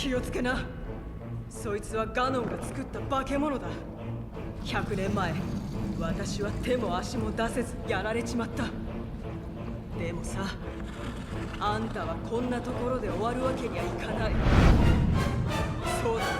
気をつけな。そいつはガノンが作った化け物だ。100年前、私は手も足も出せずやられちまった。でもさ、あんたはこんなところで終わるわけにはいかない。そうだろ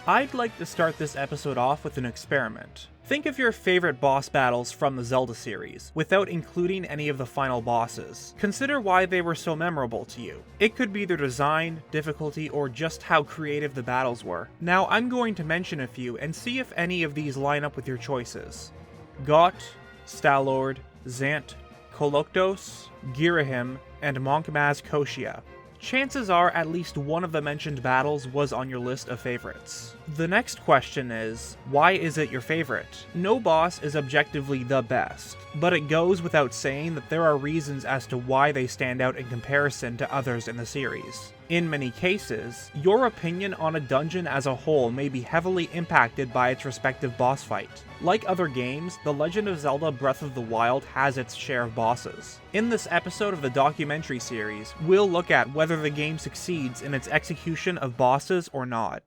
？I'd like to start this episode off with an experiment. Think of your favorite boss battles from the Zelda series, without including any of the final bosses. Consider why they were so memorable to you. It could be their design, difficulty, or just how creative the battles were. Now I'm going to mention a few and see if any of these line up with your choices. Got, Stalord, Zant, Koloktos, Girahim, and Monkmaz Koshia. Chances are at least one of the mentioned battles was on your list of favorites. The next question is, why is it your favorite? No boss is objectively the best, but it goes without saying that there are reasons as to why they stand out in comparison to others in the series. In many cases, your opinion on a dungeon as a whole may be heavily impacted by its respective boss fight. Like other games, The Legend of Zelda Breath of the Wild has its share of bosses. In this episode of the documentary series, we'll look at whether the game succeeds in its execution of bosses or not.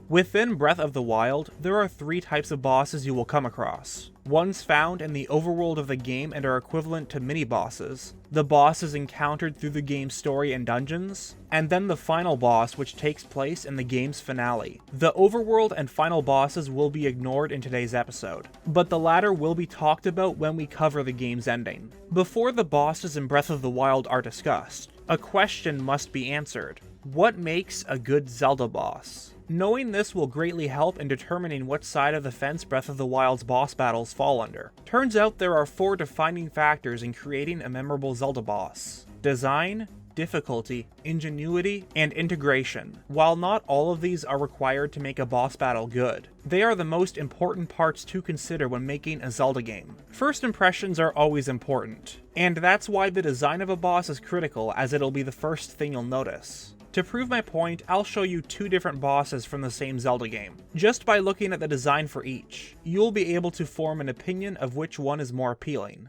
Within Breath of the Wild, there are 3 types of bosses you will come across. Ones found in the overworld of the game and are equivalent to mini-bosses, the bosses encountered through the game's story and dungeons, and then the final boss which takes place in the game's finale. The overworld and final bosses will be ignored in today's episode, but the latter will be talked about when we cover the game's ending. Before the bosses in Breath of the Wild are discussed, a question must be answered. What makes a good Zelda boss? Knowing this will greatly help in determining what side of the fence Breath of the Wild's boss battles fall under. Turns out there are 4 defining factors in creating a memorable Zelda boss: design, difficulty, ingenuity, and integration. While not all of these are required to make a boss battle good, they are the most important parts to consider when making a Zelda game. First impressions are always important, and that's why the design of a boss is critical, as it'll be the first thing you'll notice. To prove my point, I'll show you 2 different bosses from the same Zelda game. Just by looking at the design for each, you'll be able to form an opinion of which one is more appealing.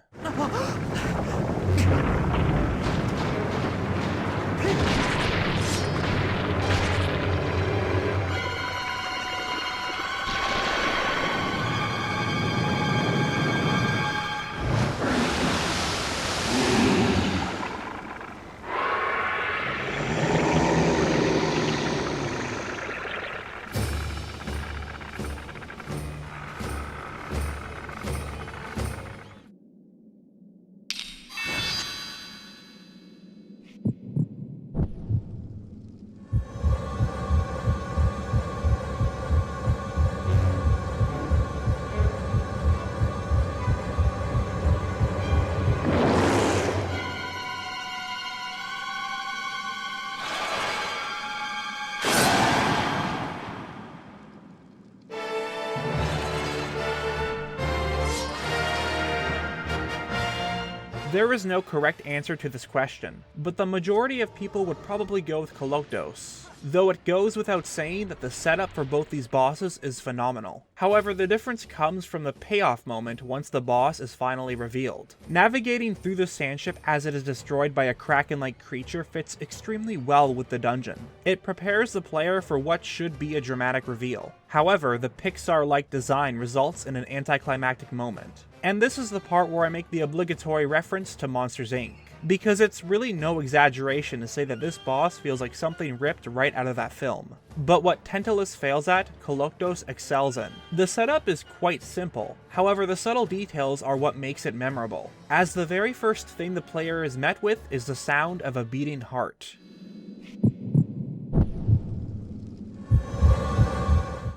There is no correct answer to this question, but the majority of people would probably go with Koloktos, though it goes without saying that the setup for both these bosses is phenomenal. However, the difference comes from the payoff moment once the boss is finally revealed. Navigating through the sandship as it is destroyed by a kraken-like creature fits extremely well with the dungeon. It prepares the player for what should be a dramatic reveal. However, the Pixar-like design results in an anticlimactic moment. And this is the part where I make the obligatory reference to Monsters Inc. Because it's really no exaggeration to say that this boss feels like something ripped right out of that film. But what Tantalus fails at, Koloktos excels in. The setup is quite simple, however the subtle details are what makes it memorable, as the very first thing the player is met with is the sound of a beating heart.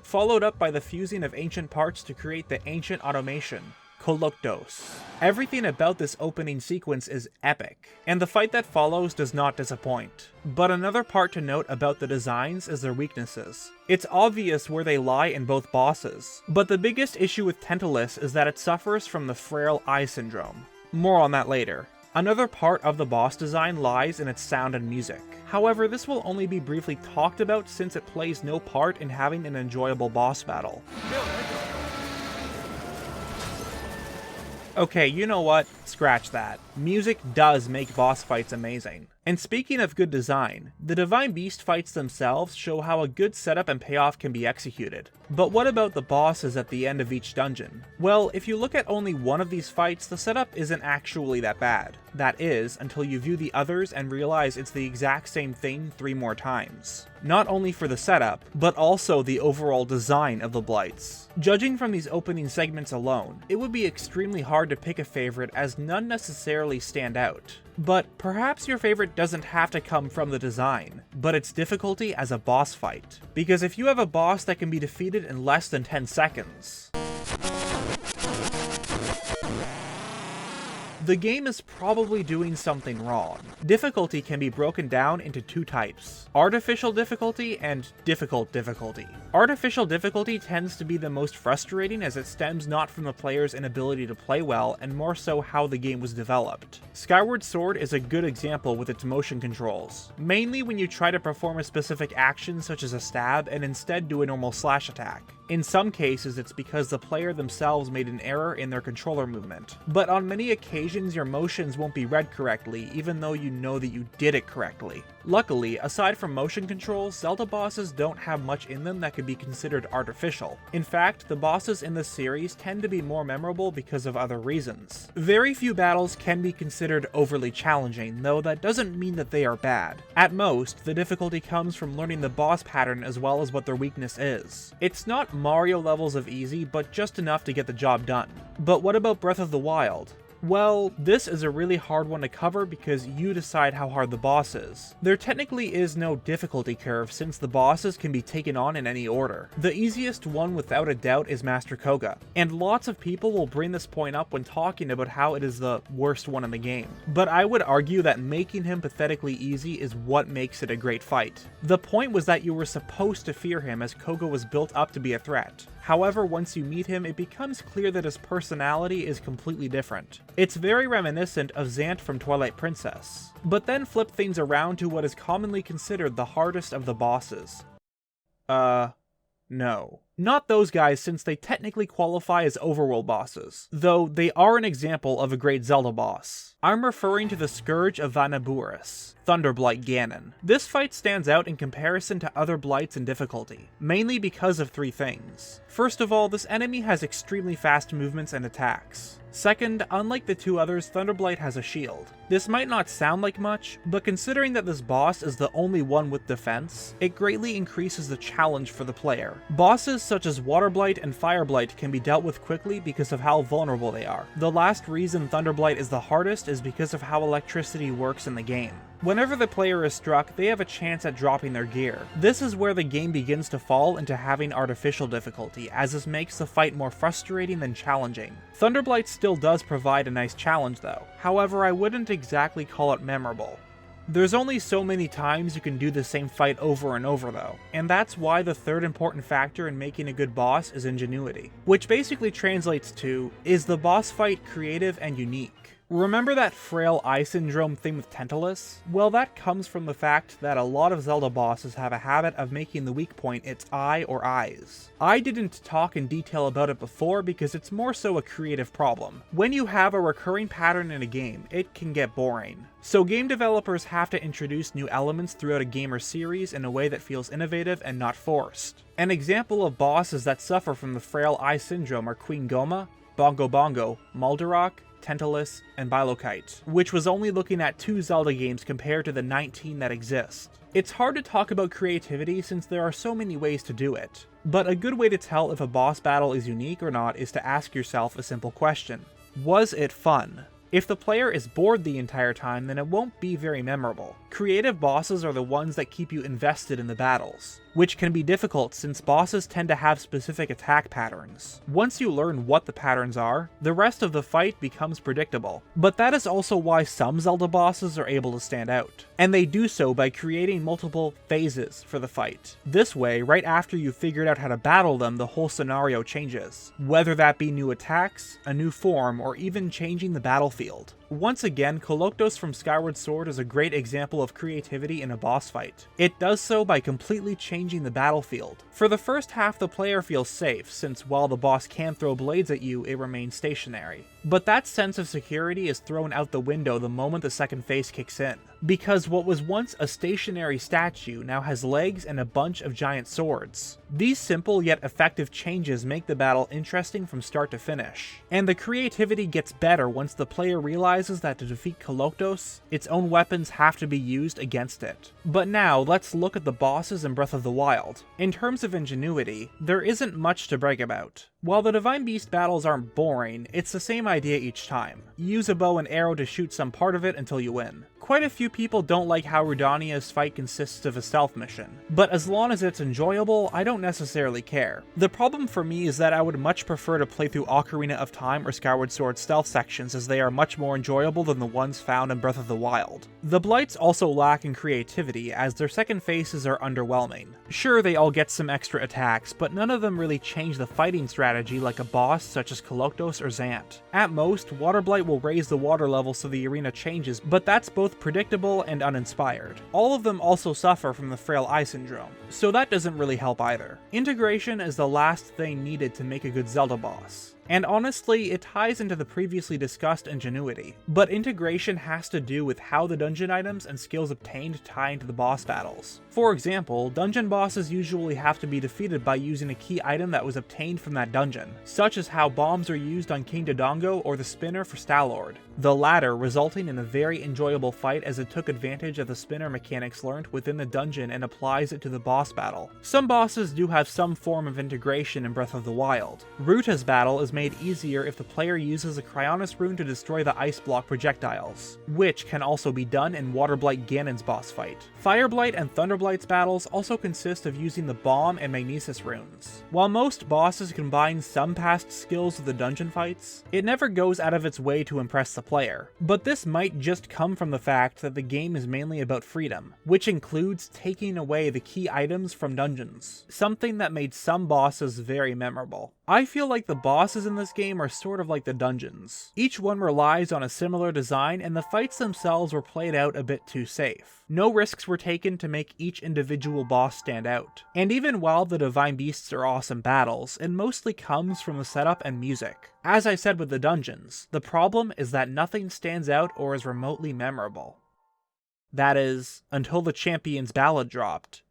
Followed up by the fusing of ancient parts to create the ancient automation, Koloktos. Everything about this opening sequence is epic, and the fight that follows does not disappoint. But another part to note about the designs is their weaknesses. It's obvious where they lie in both bosses, but the biggest issue with Tantalus is that it suffers from the frail eye syndrome. More on that later. Another part of the boss design lies in its sound and music. However, this will only be briefly talked about since it plays no part in having an enjoyable boss battle. Okay, you know what? Scratch that. Music does make boss fights amazing. And speaking of good design, the Divine Beast fights themselves show how a good setup and payoff can be executed. But what about the bosses at the end of each dungeon? Well, if you look at only one of these fights, the setup isn't actually that bad. That is, until you view the others and realize it's the exact same thing 3 more times. Not only for the setup, but also the overall design of the blights. Judging from these opening segments alone, it would be extremely hard to pick a favorite as none necessarily stand out. But perhaps your favorite doesn't have to come from the design, but its difficulty as a boss fight. Because if you have a boss that can be defeated in less than 10 seconds, the game is probably doing something wrong. Difficulty can be broken down into 2 types: artificial difficulty and difficult difficulty. Artificial difficulty tends to be the most frustrating as it stems not from the player's inability to play well and more so how the game was developed. Skyward Sword is a good example with its motion controls, mainly when you try to perform a specific action such as a stab and instead do a normal slash attack. In some cases, it's because the player themselves made an error in their controller movement, but on many occasions your motions won't be read correctly even though you know that you did it correctly. Luckily, aside from motion controls, Zelda bosses don't have much in them that could be considered artificial. In fact, the bosses in this series tend to be more memorable because of other reasons. Very few battles can be considered overly challenging, though that doesn't mean that they are bad. At most, the difficulty comes from learning the boss pattern as well as what their weakness is. It's not Mario levels of easy, but just enough to get the job done. But what about Breath of the Wild? Well, this is a really hard one to cover because you decide how hard the boss is. There technically is no difficulty curve since the bosses can be taken on in any order. The easiest one without a doubt is Master Kohga, and lots of people will bring this point up when talking about how it is the worst one in the game. But I would argue that making him pathetically easy is what makes it a great fight. The point was that you were supposed to fear him as Kohga was built up to be a threat. However, once you meet him, it becomes clear that his personality is completely different. It's very reminiscent of Zant from Twilight Princess, but then flip things around to what is commonly considered the hardest of the bosses. No. Not those guys, since they technically qualify as overworld bosses, though they are an example of a great Zelda boss. I'm referring to the Scourge of Vanaburis, Thunderblight Ganon. This fight stands out in comparison to other blights in difficulty, mainly because of 3 things. First of all, this enemy has extremely fast movements and attacks. Second, unlike the 2 others, Thunderblight has a shield. This might not sound like much, but considering that this boss is the only one with defense, it greatly increases the challenge for the player. Bosses such as WaterBlight and FireBlight can be dealt with quickly because of how vulnerable they are. The last reason Thunderblight is the hardest is because of how electricity works in the game. Whenever the player is struck, they have a chance at dropping their gear. This is where the game begins to fall into having artificial difficulty, as this makes the fight more frustrating than challenging. Thunderblight still does provide a nice challenge though, however I wouldn't exactly call it memorable. There's only so many times you can do the same fight over and over though, and that's why the third important factor in making a good boss is ingenuity, which basically translates to, is the boss fight creative and unique? Remember that frail eye syndrome thing with Tantalus? Well, that comes from the fact that a lot of Zelda bosses have a habit of making the weak point its eye or eyes. I didn't talk in detail about it before because it's more so a creative problem. When you have a recurring pattern in a game, it can get boring. So game developers have to introduce new elements throughout a game or series in a way that feels innovative and not forced. An example of bosses that suffer from the frail eye syndrome are Queen Goma, Bongo Bongo, Mulderok, Tantalus, and Bilokite, which was only looking at 2 Zelda games compared to the 19 that exist. It's hard to talk about creativity since there are so many ways to do it, but a good way to tell if a boss battle is unique or not is to ask yourself a simple question. Was it fun? If the player is bored the entire time, then it won't be very memorable. Creative bosses are the ones that keep you invested in the battles, which can be difficult since bosses tend to have specific attack patterns. Once you learn what the patterns are, the rest of the fight becomes predictable. But that is also why some Zelda bosses are able to stand out, and they do so by creating multiple phases for the fight. This way, right after you've figured out how to battle them, the whole scenario changes, whether that be new attacks, a new form, or even changing the battlefield. Once again, Koloktos from Skyward Sword is a great example of creativity in a boss fight. It does so by completely changing the battlefield. For the first half, the player feels safe, since while the boss can throw blades at you, it remains stationary. But that sense of security is thrown out the window the moment the second phase kicks in, because what was once a stationary statue now has legs and a bunch of giant swords. These simple yet effective changes make the battle interesting from start to finish, and the creativity gets better once the player realizes that to defeat Koloktos, its own weapons have to be used against it. But now, let's look at the bosses in Breath of the Wild. In terms of ingenuity, there isn't much to brag about. While the Divine Beast battles aren't boring, it's the same idea each time. Use a bow and arrow to shoot some part of it until you win. Quite a few people don't like how Rudania's fight consists of a stealth mission, but as long as it's enjoyable, I don't necessarily care. The problem for me is that I would much prefer to play through Ocarina of Time or Skyward Sword stealth sections, as they are much more enjoyable than the ones found in Breath of the Wild. The Blights also lack in creativity, as their second phases are underwhelming. Sure, they all get some extra attacks, but none of them really change the fighting strategy like a boss such as Koloktos or Zant. At most, WaterBlight will raise the water level so the arena changes, but that's both predictable and uninspired. All of them also suffer from the frail eye syndrome, so that doesn't really help either. Integration is the last thing needed to make a good Zelda boss. And honestly, it ties into the previously discussed ingenuity, but integration has to do with how the dungeon items and skills obtained tie into the boss battles. For example, dungeon bosses usually have to be defeated by using a key item that was obtained from that dungeon, such as how bombs are used on King Dodongo or the spinner for Stalord, the latter resulting in a very enjoyable fight as it took advantage of the spinner mechanics learned within the dungeon and applies it to the boss battle. Some bosses do have some form of integration in Breath of the Wild. Ruta's battle is made easier if the player uses a Cryonis rune to destroy the ice block projectiles, which can also be done in WaterBlight Ganon's boss fight. Fireblight and Thunderblight's battles also consist of using the Bomb and Magnesis runes. While most bosses combine some past skills with the dungeon fights, it never goes out of its way to impress the player. But this might just come from the fact that the game is mainly about freedom, which includes taking away the key items from dungeons, something that made some bosses very memorable. I feel like the bosses in this game are sort of like the dungeons. Each one relies on a similar design, and the fights themselves were played out a bit too safe. No risks were taken to make each individual boss stand out. And even while the Divine Beasts are awesome battles, it mostly comes from the setup and music. As I said with the dungeons, the problem is that nothing stands out or is remotely memorable. That is, until the Champion's Ballad dropped.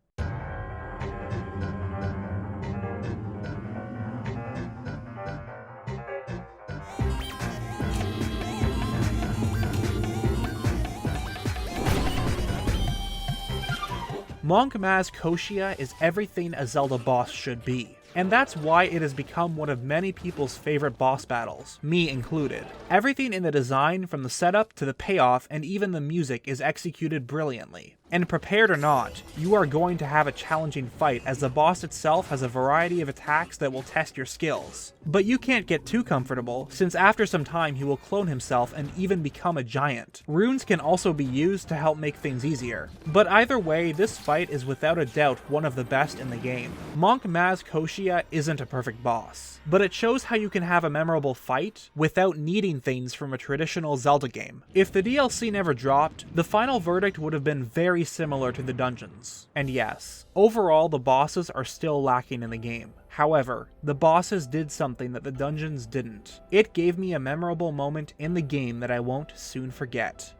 Monk Maz Koshia is everything a Zelda boss should be, and that's why it has become one of many people's favorite boss battles, me included. Everything in the design, from the setup to the payoff and even the music, is executed brilliantly. And prepared or not, you are going to have a challenging fight, as the boss itself has a variety of attacks that will test your skills. But you can't get too comfortable, since after some time he will clone himself and even become a giant. Runes can also be used to help make things easier. But either way, this fight is without a doubt one of the best in the game. Monk Maz Koshia isn't a perfect boss, but it shows how you can have a memorable fight without needing things from a traditional Zelda game. If the DLC never dropped, the final verdict would have been very similar to the dungeons. And yes, overall the bosses are still lacking in the game. However, the bosses did something that the dungeons didn't. It gave me a memorable moment in the game that I won't soon forget.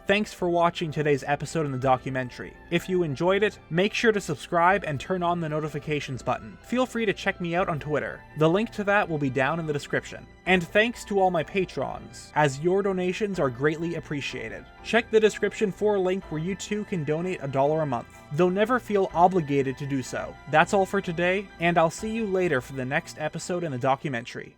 Thanks for watching today's episode in the documentary. If you enjoyed it, make sure to subscribe and turn on the notifications button. Feel free to check me out on Twitter. The link to that will be down in the description. And thanks to all my patrons, as your donations are greatly appreciated. Check the description for a link where you too can donate $1 a month, though never feel obligated to do so. That's all for today, and I'll see you later for the next episode in the documentary.